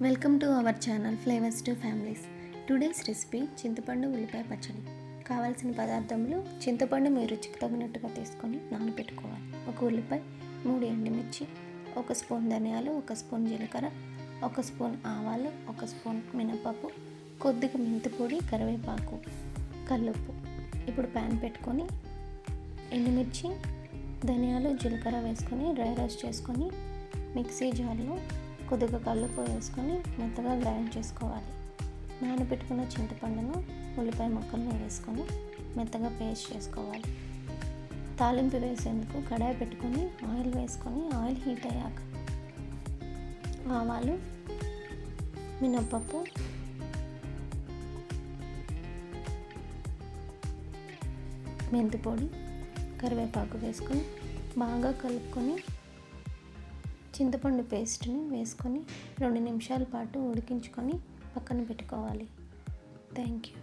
Welcome to our channel flavours to families. Today's recipe చింతపండు ఉల్లిపాయ పచ్చడి. కావాల్సిన పదార్థములు: చింతపండు మీ రుచికి తగినట్టుగా తీసుకొని నానబెట్టుకోవాలి. ఒక ఉల్లిపాయ, 3 ఎండుమిర్చి, 1 స్పూన్ ధనియాలు, 1 స్పూన్ జీలకర్ర, 1 స్పూన్ ఆవాలు, 1 స్పూన్ మినపప్పు, కొద్దిగా మెంతి పొడి, కరివేపాకు, కల్లుప్పు. ఇప్పుడు ప్యాన్ పెట్టుకొని ఎండుమిర్చి, ధనియాలు, జీలకర్ర వేసుకొని డ్రై రోస్ట్ చేసుకొని మిక్సీ జార్లో కొద్దిగా కల్లుప్పు వేసుకొని మెత్తగా గ్రైండ్ చేసుకోవాలి. నానబెట్టుకున్న చింతపండును ఉల్లిపాయ ముక్కలను వేసుకొని మెత్తగా పేస్ట్ చేసుకోవాలి. తాలింపు వేసేందుకు కడాయి పెట్టుకొని ఆయిల్ వేసుకొని ఆయిల్ హీట్ అయ్యాక ఆవాలు, మినపప్పు, మెంతి పొడి, కరివేపాకు వేసుకొని బాగా కలుపుకొని చింతపండు పేస్ట్ని వేసుకొని 2 నిమిషాల పాటు ఉడికించుకొని పక్కన పెట్టుకోవాలి. Thank you.